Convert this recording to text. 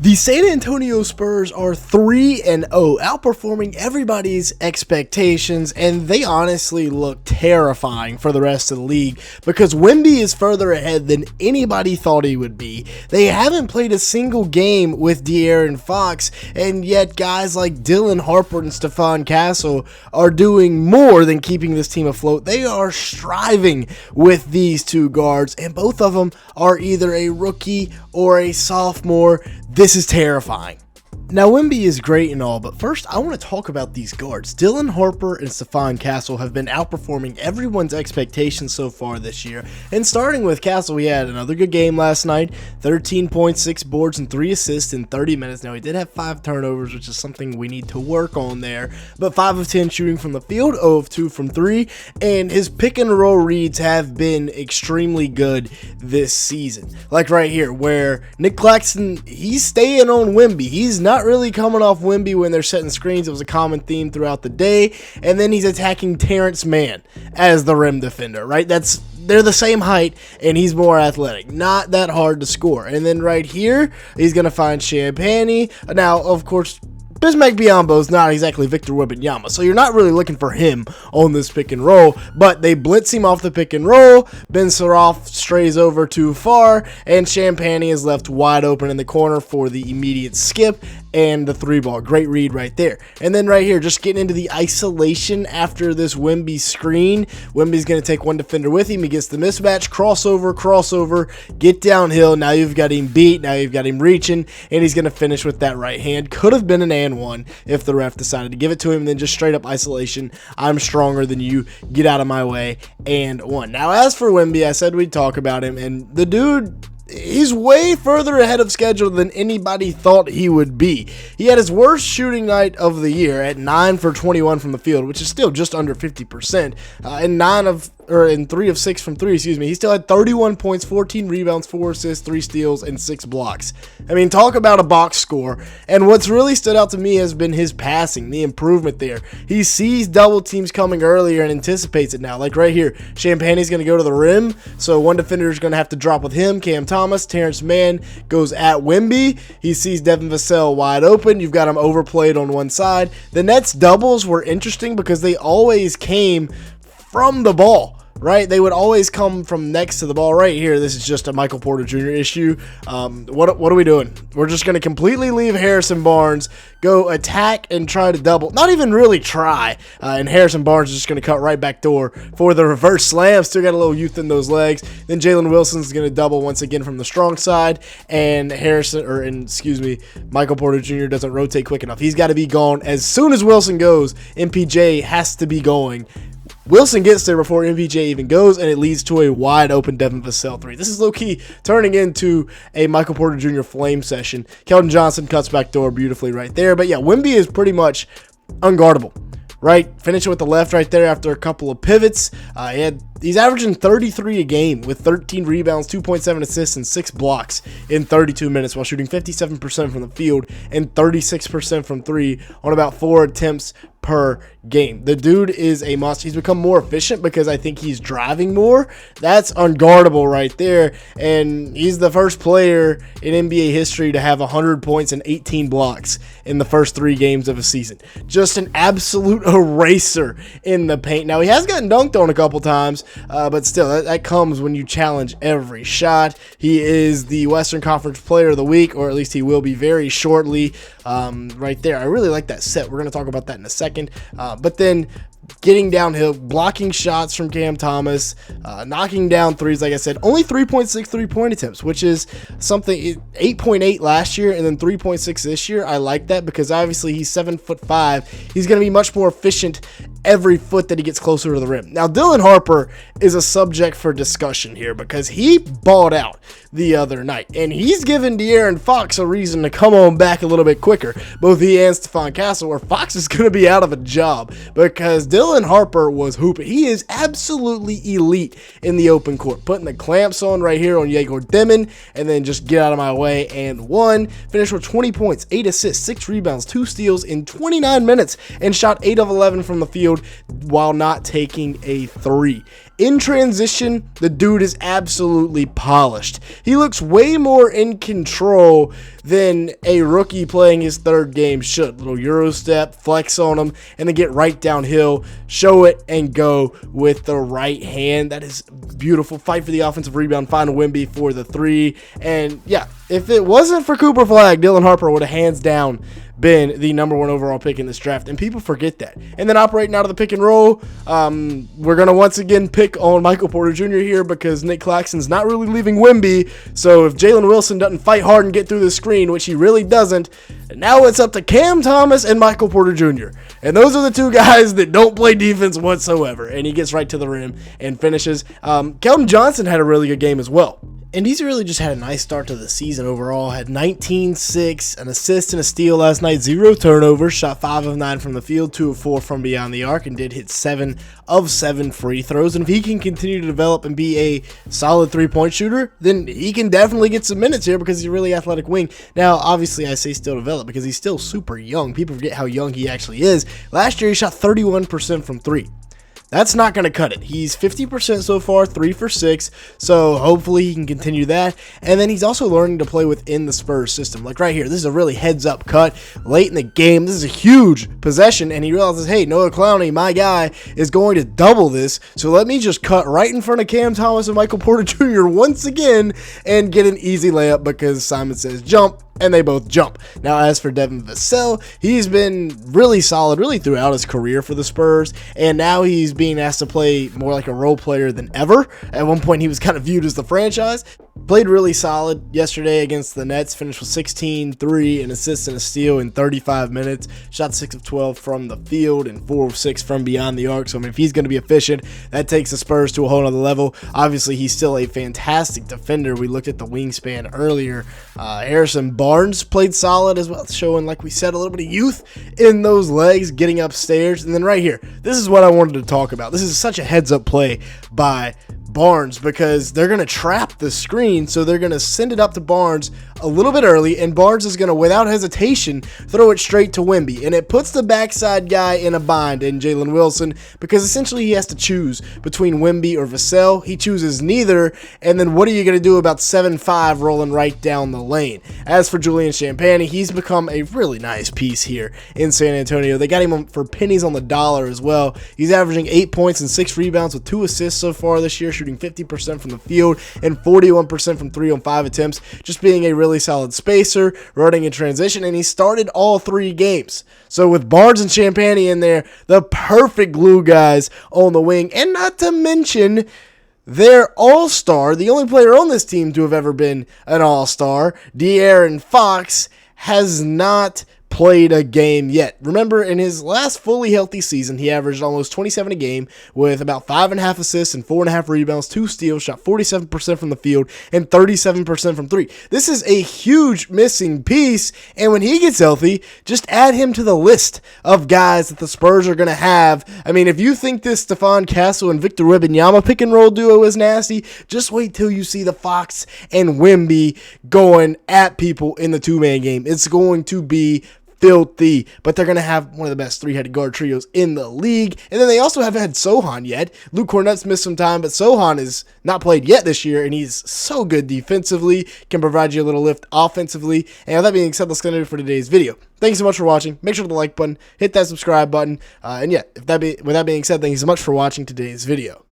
The San Antonio Spurs are 3-0, outperforming everybody's expectations, and they honestly look terrifying for the rest of the league because Wemby is further ahead than anybody thought he would be. They haven't played a single game with De'Aaron Fox, and yet guys like Dylan Harper and Stephon Castle are doing more than keeping this team afloat. They are striving with these two guards, and both of them are either a rookie or a sophomore. This is terrifying. Now, Wemby is great and all, but first I want to talk about these guards. Dylan Harper and Stephon Castle have been outperforming everyone's expectations so far this year. And starting with Castle, he had another good game last night, 13 points, 6 boards, and 3 assists in 30 minutes. Now, he did have 5 turnovers, which is something we need to work on there, but 5 of 10 shooting from the field, 0 of 2 from 3, and his pick and roll reads have been extremely good this season. Like right here, where Nick Claxton, he's staying on Wemby. He's not really coming off Wemby when they're setting screens. It was a common theme throughout the day. And then he's attacking Terrence Mann as the rim defender, right? They're the same height, and he's more athletic. Not that hard to score. And then right here, he's going to find Champagne. Now, of course, Bismack Biyombo is not exactly Victor Wembanyama, so you're not really looking for him on this pick and roll, but they blitz him off the pick and roll. Ben Saroff strays over too far, and Champagne is left wide open in the corner for the immediate skip and the 3-ball. Great read right there. And then right here, just getting into the isolation after this Wemby screen. Wemby's going to take one defender with him. He gets the mismatch, crossover, get downhill. Now you've got him beat. Now you've got him reaching, and he's going to finish with that right hand. Could have been an and one if the ref decided to give it to him, and then just straight up isolation. I'm stronger than you. Get out of my way. And one. Now, as for Wemby, I said we'd talk about him, and the dude, he's way further ahead of schedule than anybody thought he would be. He had his worst shooting night of the year at 9 for 21 from the field, which is still just under 50%, and 3 of 6 from 3, He still had 31 points, 14 rebounds, 4 assists, 3 steals, and 6 blocks. I mean, talk about a box score. And what's really stood out to me has been his passing, the improvement there. He sees double teams coming earlier and anticipates it now. Like right here, Champagne's going to go to the rim, so one defender is going to have to drop with him. Cam Thomas, Terrence Mann goes at Wemby. He sees Devin Vassell wide open. You've got him overplayed on one side. The Nets doubles were interesting because they always came from the ball. Right, they would always come from next to the ball. Right here, this is just a Michael Porter Jr. issue. What are we doing? We're just going to completely leave Harrison Barnes go attack and try to double. Not even really try. And Harrison Barnes is just going to cut right back door for the reverse slam. Still got a little youth in those legs. Then Jalen Wilson's going to double once again from the strong side, and Michael Porter Jr. doesn't rotate quick enough. He's got to be gone as soon as Wilson goes. MPJ has to be going. Wilson gets there before MPJ even goes, and it leads to a wide open Devin Vassell 3. This is low-key turning into a Michael Porter Jr. flame session. Keldon Johnson cuts back door beautifully right there. But yeah, Wemby is pretty much unguardable. Right, finishing with the left right there after a couple of pivots. He's averaging 33 a game with 13 rebounds, 2.7 assists, and 6 blocks in 32 minutes while shooting 57% from the field and 36% from 3 on about 4 attempts per game. The dude is a must. He's become more efficient because I think he's driving more. That's unguardable right there. And he's the first player in NBA history to have 100 points and 18 blocks in the first 3 games of a season. Just an absolute eraser in the paint. Now, he has gotten dunked on a couple times, but still, that comes when you challenge every shot. He is the Western Conference Player of the Week, or at least he will be very shortly. Right there. I really like that set. We're going to talk about that in a second. But then getting downhill, blocking shots from Cam Thomas, knocking down threes, like I said, only 3.6 3-point attempts, which is something, 8.8 last year and then 3.6 this year. I like that because obviously he's 7'5". He's going to be much more efficient every foot that he gets closer to the rim. Now, Dylan Harper is a subject for discussion here because he balled out the other night, and he's given De'Aaron Fox a reason to come on back a little bit quicker. Both he and Stephon Castle, where Fox is going to be out of a job because Dylan Harper was hooping. He is absolutely elite in the open court, putting the clamps on right here on Yegor Demon, and then just get out of my way and one. Finished with 20 points, 8 assists, 6 rebounds, 2 steals in 29 minutes, and shot 8 of 11 from the field field while not taking a three. In transition, the dude is absolutely polished. He looks way more in control than a rookie playing his third game should. Little Euro step, flex on him, and then get right downhill, show it, and go with the right hand. That is beautiful. Fight for the offensive rebound, find a Wemby for the three. And yeah, if it wasn't for Cooper Flag, Dylan Harper would have hands down been the number 1 overall pick in this draft, and people forget that. And then operating out of the pick and roll, we're going to once again pick on Michael Porter Jr. here because Nick Claxton's not really leaving Wemby, so if Jalen Wilson doesn't fight hard and get through the screen, which he really doesn't, now it's up to Cam Thomas and Michael Porter Jr., and those are the two guys that don't play defense whatsoever, and he gets right to the rim and finishes. Keldon Johnson had a really good game as well. And he's really just had a nice start to the season overall. Had 19-6, an assist and a steal last night, 0 turnovers, shot 5 of 9 from the field, 2 of 4 from beyond the arc, and did hit 7 of 7 free throws. And if he can continue to develop and be a solid three-point shooter, then he can definitely get some minutes here because he's a really athletic wing. Now, obviously, I say still develop because he's still super young. People forget how young he actually is. Last year, he shot 31% from 3. That's not going to cut it. He's 50% so far, 3 for 6, so hopefully he can continue that. And then he's also learning to play within the Spurs system. Like right here, this is a really heads-up cut late in the game. This is a huge possession, and he realizes, hey, Noah Clowney, my guy, is going to double this, so let me just cut right in front of Cam Thomas and Michael Porter Jr. once again and get an easy layup because Simon says jump, and they both jump. Now, as for Devin Vassell, he's been really solid really throughout his career for the Spurs, and now he's being asked to play more like a role player than ever. At one point, he was kind of viewed as the franchise. Played really solid yesterday against the Nets, finished with 16, 3, an assist and a steal in 35 minutes. Shot 6 of 12 from the field and 4 of 6 from beyond the arc. So, I mean, if he's going to be efficient, that takes the Spurs to a whole other level. Obviously, he's still a fantastic defender. We looked at the wingspan earlier. Harrison Barnes played solid as well, showing, like we said, a little bit of youth in those legs, getting upstairs. And then right here, this is what I wanted to talk about. This is such a heads-up play by Barnes because they're going to trap the screen, so they're going to send it up to Barnes a little bit early, and Barnes is going to, without hesitation, throw it straight to Wemby, and it puts the backside guy in a bind in Jalen Wilson because essentially he has to choose between Wemby or Vassell. He chooses neither, and then what are you going to do about 7-5 rolling right down the lane? As for Julian Champagnie, he's become a really nice piece here in San Antonio. They got him for pennies on the dollar as well. He's averaging 8 points and 6 rebounds with 2 assists so far this year, shooting 50% from the field and 41% from 3 on 5 attempts, just being a really solid spacer, running in transition, and he started all 3 games. So with Barnes and Champagnie in there, the perfect glue guys on the wing, and not to mention their all-star, the only player on this team to have ever been an all-star, De'Aaron Fox, has not played a game yet. Remember, in his last fully healthy season, he averaged almost 27 a game with about 5.5 assists and 4.5 rebounds, 2 steals, shot 47% from the field and 37% from 3. This is a huge missing piece, and when he gets healthy, just add him to the list of guys that the Spurs are going to have. I mean, if you think this Stephon Castle and Victor Wembanyama pick and roll duo is nasty, just wait till you see the Fox and Wemby going at people in the two-man game. It's going to be filthy, but they're going to have one of the best three-headed guard trios in the league. And then they also haven't had Sohan yet. Luke Cornett's missed some time, but Sohan is not played yet this year, and he's so good defensively, can provide you a little lift offensively. And with that being said, that's going to do it for today's video. Thanks so much for watching. Make sure to the like button, hit that subscribe button, and yeah, with that being said, thank you so much for watching today's video.